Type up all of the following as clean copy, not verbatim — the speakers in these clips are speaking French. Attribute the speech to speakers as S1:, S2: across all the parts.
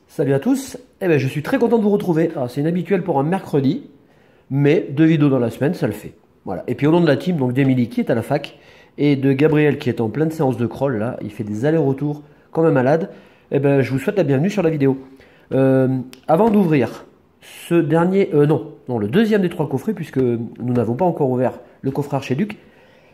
S1: Salut à tous, je suis très content de vous retrouver. C'est inhabituel pour un mercredi, mais 2 vidéos dans la semaine, ça le fait. Voilà. Et puis au nom de la team, donc d'Emilie qui est à la fac, et de Gabriel qui est en pleine séance de crawl, là, il fait des allers-retours comme un malade, je vous souhaite la bienvenue sur la vidéo. Avant d'ouvrir ce dernier, le deuxième des 3 coffrets, puisque nous n'avons pas encore ouvert le coffret Archiduc,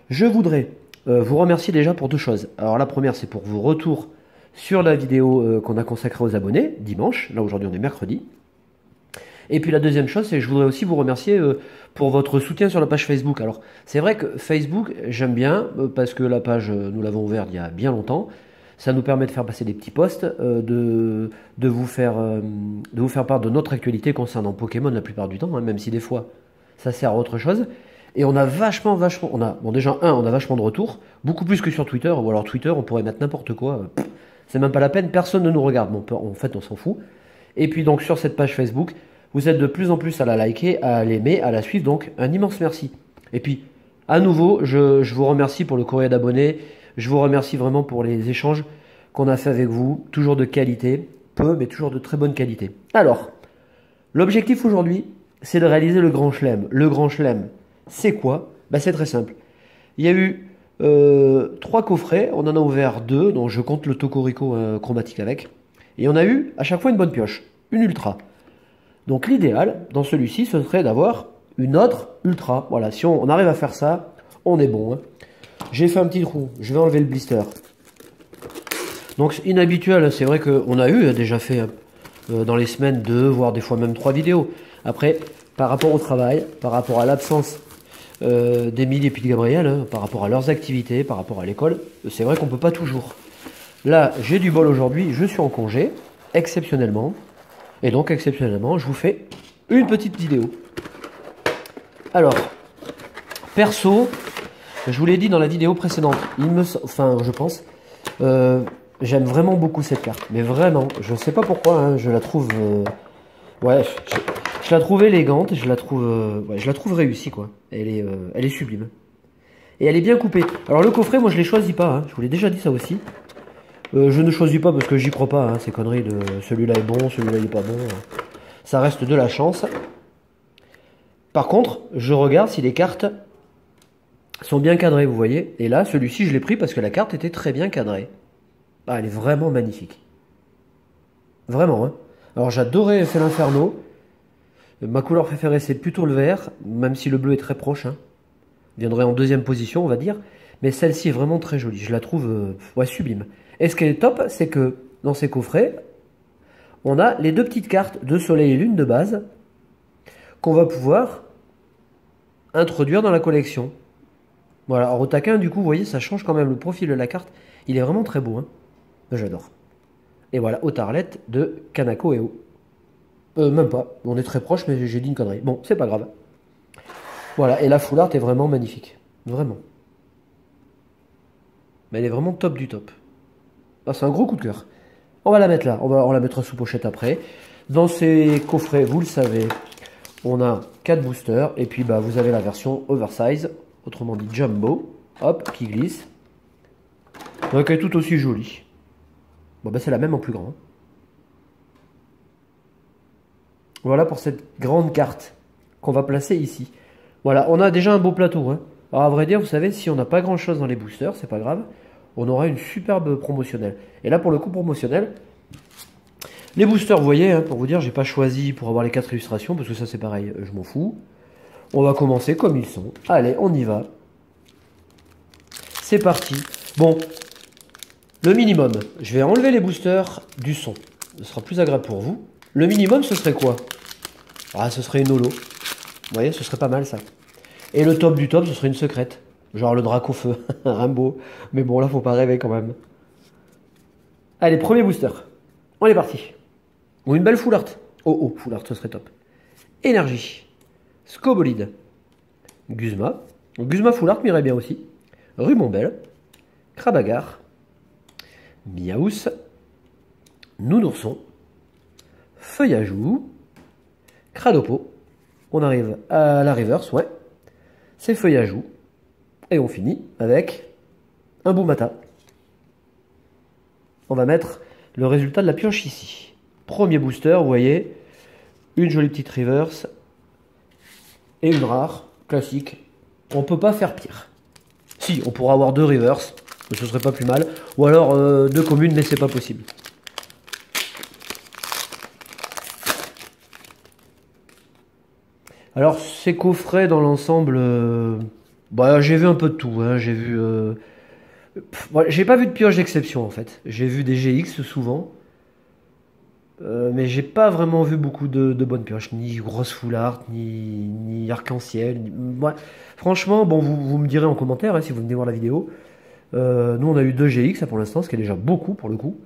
S1: je voudrais vous remercier déjà pour 2 choses. Alors la première, c'est pour vos retours sur la vidéo qu'on a consacrée aux abonnés, dimanche, là aujourd'hui on est mercredi. Et puis la deuxième chose, c'est que je voudrais aussi vous remercier pour votre soutien sur la page Facebook. Alors c'est vrai que Facebook, j'aime bien, parce que la page, nous l'avons ouverte il y a bien longtemps. Ça nous permet de faire passer des petits posts, de vous faire part de notre actualité concernant Pokémon la plupart du temps, hein, même si des fois ça sert à autre chose. Et on a vachement, déjà on a vachement de retours, beaucoup plus que sur Twitter, ou alors Twitter on pourrait mettre n'importe quoi. C'est même pas la peine, personne ne nous regarde, en fait on s'en fout. Et puis donc sur cette page Facebook, vous êtes de plus en plus à la liker, à l'aimer, à la suivre, donc un immense merci. Et puis, à nouveau, je vous remercie pour le courrier d'abonnés, je vous remercie vraiment pour les échanges qu'on a fait avec vous, toujours de qualité, peu, mais toujours de très bonne qualité. Alors, l'objectif aujourd'hui, c'est de réaliser le Grand Chelem. Le Grand Chelem, c'est quoi? C'est très simple. Il y a eu 3 coffrets, on en a ouvert 2, donc je compte le Tocorico chromatique avec. Et on a eu à chaque fois une bonne pioche, une ultra. Donc l'idéal dans celui-ci, ce serait d'avoir une autre ultra. Voilà, si on arrive à faire ça, on est bon. Hein. J'ai fait un petit trou, je vais enlever le blister. Donc c'est inhabituel, c'est vrai qu'on a eu déjà fait dans les semaines 2, voire des fois même 3 vidéos. Après, par rapport au travail, par rapport à l'absence d'Emilie et puis de Gabriel, hein, par rapport à leurs activités, par rapport à l'école, c'est vrai qu'on ne peut pas toujours. Là, j'ai du bol aujourd'hui, je suis en congé, exceptionnellement. Et donc, exceptionnellement, je vous fais une petite vidéo. Alors, perso, je vous l'ai dit dans la vidéo précédente, je pense, j'aime vraiment beaucoup cette carte. Mais vraiment, je ne sais pas pourquoi, hein, je la trouve... je la trouve élégante, je la trouve réussie, quoi. Elle est sublime. Et elle est bien coupée. Alors le coffret, moi je ne l'ai choisi pas, hein. Je vous l'ai déjà dit ça aussi. Je ne choisis pas parce que j'y crois pas, hein, ces conneries de celui-là est bon, celui-là il est pas bon. Ça reste de la chance. Par contre, je regarde si les cartes sont bien cadrées, vous voyez. Et là, celui-ci, je l'ai pris parce que la carte était très bien cadrée. Ah, elle est vraiment magnifique. Vraiment, hein. Alors j'adorais Fell Inferno. Ma couleur préférée, c'est plutôt le vert, même si le bleu est très proche. Hein. Viendrait en 2e position, on va dire. Mais celle-ci est vraiment très jolie. Je la trouve sublime. Et ce qui est top, c'est que dans ces coffrets, on a les 2 petites cartes de soleil et lune de base qu'on va pouvoir introduire dans la collection. Voilà, alors au taquin, du coup, vous voyez, ça change quand même le profil de la carte. Il est vraiment très beau, hein. J'adore. Et voilà, Otarlette de Kanako Eo. Même pas, on est très proche, mais j'ai dit une connerie. Bon, c'est pas grave. Voilà, et la full art est vraiment magnifique. Vraiment. Mais elle est vraiment top du top. Ah, c'est un gros coup de cœur. On va la mettre là, on la mettra sous pochette après. Dans ces coffrets, vous le savez, on a 4 boosters. Et puis vous avez la version oversize, autrement dit jumbo, hop, qui glisse. Donc elle est tout aussi jolie. Bon c'est la même en plus grand. Voilà pour cette grande carte qu'on va placer ici. Voilà, on a déjà un beau plateau. Hein. Alors à vrai dire, vous savez, si on n'a pas grand chose dans les boosters, c'est pas grave. On aura une superbe promotionnelle. Et là, pour le coup promotionnel, les boosters, vous voyez, hein, pour vous dire, j'ai pas choisi pour avoir les 4 illustrations, parce que ça c'est pareil, je m'en fous. On va commencer comme ils sont. Allez, on y va. C'est parti. Bon, le minimum, je vais enlever les boosters du son. Ce sera plus agréable pour vous. Le minimum, ce serait quoi? Ah, ce serait une holo. Vous voyez, ce serait pas mal ça. Et le top du top, ce serait une secrète. Genre le Dracofeu, Rimbaud. Mais bon, là, faut pas rêver quand même. Allez, premier booster. On est parti. Ou une belle full art. Oh, full art, ce serait top. Énergie. Scobolide. Guzma. Guzma full art m'irait bien aussi. Rumombelle. Krabagar. Miaous. Nounourson. Feuillajou. Cradopo. On arrive à la reverse, ouais. C'est feuillage joue. Et on finit avec un Boumata. On va mettre le résultat de la pioche ici. Premier booster, vous voyez, une jolie petite reverse et une rare, classique. On peut pas faire pire. Si, on pourra avoir deux reverse, mais ce serait pas plus mal. Ou alors deux communes, mais c'est pas possible. Alors, ces coffrets dans l'ensemble, bah, j'ai vu un peu de tout. Hein. J'ai vu. J'ai pas vu de pioche d'exception en fait. J'ai vu des GX souvent. Mais j'ai pas vraiment vu beaucoup de bonnes pioches. Ni grosse foulard, ni arc-en-ciel. Ouais. Franchement, bon, vous me direz en commentaire hein, si vous venez voir la vidéo. Nous, on a eu 2 GX pour l'instant, ce qui est déjà beaucoup pour le coup.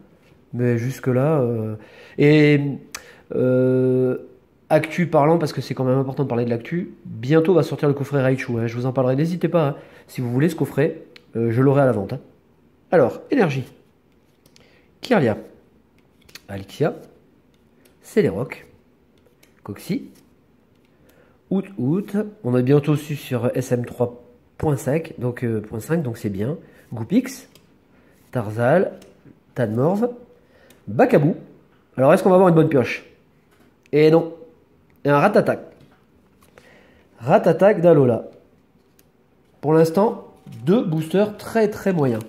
S1: Mais jusque-là. Et. Actu parlant, parce que c'est quand même important de parler de l'actu, bientôt va sortir le coffret Raichu, hein, je vous en parlerai, n'hésitez pas, hein, si vous voulez ce coffret, je l'aurai à la vente. Hein. Alors, énergie, Kirlia, Alexia, Celeroc, Coxy, Out, on est bientôt aussi sur SM3.5, donc c'est bien, Goopix, Tarzal, Tadmorv, Bakabou. Alors est-ce qu'on va avoir une bonne pioche? Et non. Et un Ratatak. Ratatak d'Alola. Pour l'instant, 2 boosters très très moyens.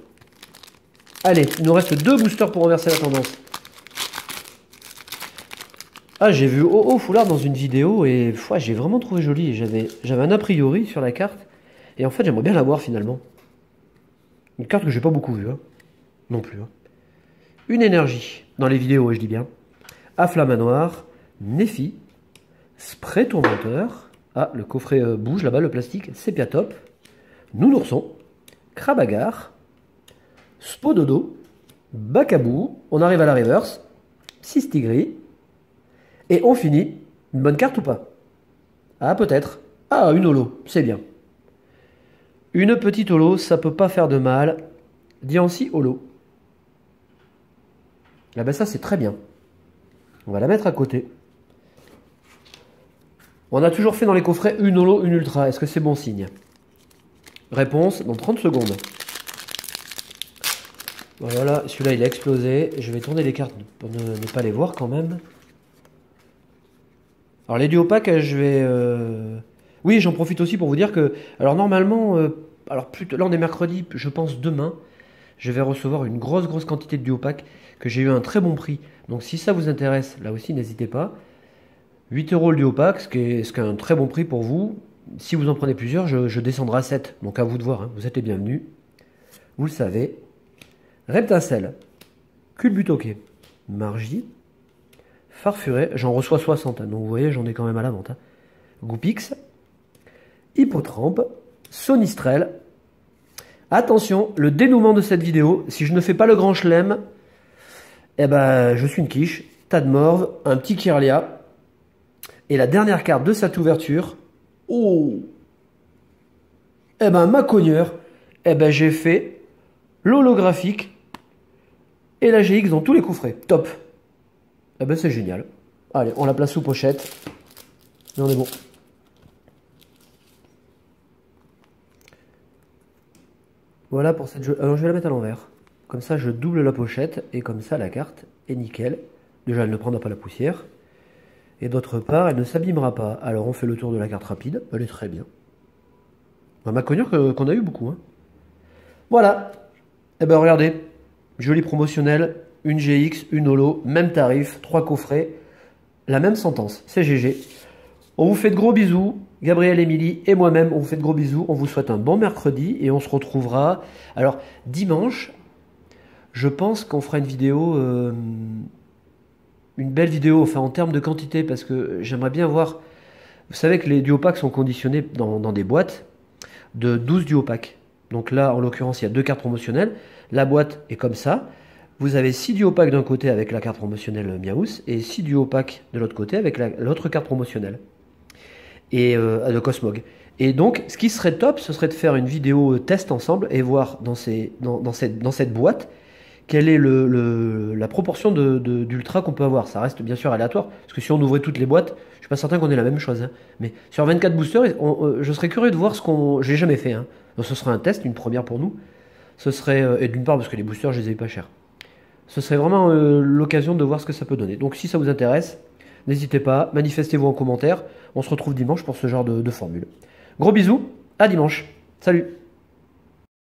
S1: Allez, il nous reste 2 boosters pour renverser la tendance. Ah, j'ai vu Oh Foulard dans une vidéo et j'ai vraiment trouvé joli. J'avais un a priori sur la carte. Et en fait, j'aimerais bien l'avoir finalement. Une carte que j'ai pas beaucoup vue. Hein. Non plus. Hein. Une énergie. Dans les vidéos, je dis bien. Afflamanoir. Nefi. Spray tourmenteur. Ah, le coffret bouge là-bas, le plastique. Sépia top. Nounourson. Krabagar. Spododo. Bakabou. On arrive à la reverse. Sistigri. Et on finit. Une bonne carte ou pas? Ah, peut-être. Ah, une holo. C'est bien. Une petite holo, ça peut pas faire de mal. Diancie holo. Ah ben ça, c'est très bien. On va la mettre à côté. On a toujours fait dans les coffrets une holo, une ultra. Est-ce que c'est bon signe? Réponse dans 30 secondes. Voilà, celui-là il a explosé. Je vais tourner les cartes pour ne pas les voir quand même. Alors les duopacs, je vais... Oui, j'en profite aussi pour vous dire que... Alors normalement, là on est mercredi, je pense demain, je vais recevoir une grosse quantité de duopacs que j'ai eu à un très bon prix. Donc si ça vous intéresse, là aussi n'hésitez pas. 8 € le duopac, ce qui est un très bon prix pour vous. Si vous en prenez plusieurs, je descendrai à 7. Donc à vous de voir, hein. Vous êtes les bienvenus. Vous le savez. Reptincelle, Culbutoquet, Margie, Farfuret, j'en reçois 60, hein, donc vous voyez, j'en ai quand même à la vente. Hein. Goopix, Hippotrampe, Sonistrel. Attention, le dénouement de cette vidéo, si je ne fais pas le grand chelem, eh ben, je suis une quiche. Tadmorv, un petit Kirlia. Et la dernière carte de cette ouverture, oh, eh ben, ma cogneur, eh ben, j'ai fait l'holographique et la GX dans tous les coffrets. Top. Eh ben, c'est génial. Allez, on la place sous pochette. Et on est bon. Voilà pour cette jeu. Alors, je vais la mettre à l'envers. Comme ça, je double la pochette et comme ça, la carte est nickel. Déjà, elle ne prendra pas la poussière. Et d'autre part, elle ne s'abîmera pas. Alors, on fait le tour de la carte rapide. Elle est très bien. On m'a connu qu'on a eu beaucoup. Hein. Voilà. Eh ben, regardez. Joli promotionnel. Une GX, une holo, même tarif, 3 coffrets. La même sentence. C'est GG. On vous fait de gros bisous. Gabriel, Émilie et moi-même, on vous fait de gros bisous. On vous souhaite un bon mercredi et on se retrouvera. Alors, dimanche, je pense qu'on fera une vidéo... une belle vidéo, enfin en termes de quantité, parce que j'aimerais bien voir... Vous savez que les duopacks sont conditionnés dans des boîtes de 12 duopacks. Donc là, en l'occurrence, il y a 2 cartes promotionnelles. La boîte est comme ça. Vous avez 6 duopacks d'un côté avec la carte promotionnelle Miaous et 6 duopacks de l'autre côté avec l'autre carte promotionnelle. Et de Cosmog. Et donc, ce qui serait top, ce serait de faire une vidéo test ensemble et voir dans cette boîte quelle est la proportion d'ultra qu'on peut avoir. Ça reste bien sûr aléatoire, parce que si on ouvrait toutes les boîtes, je suis pas certain qu'on ait la même chose, hein. Mais sur 24 boosters, je serais curieux de voir ce qu'on... Je l'ai jamais fait, hein. Donc ce serait un test, une première pour nous. Ce serait... et d'une part, parce que les boosters, je les ai eu pas chers. Ce serait vraiment l'occasion de voir ce que ça peut donner. Donc si ça vous intéresse, n'hésitez pas, manifestez-vous en commentaire. On se retrouve dimanche pour ce genre de formule. Gros bisous, à dimanche. Salut!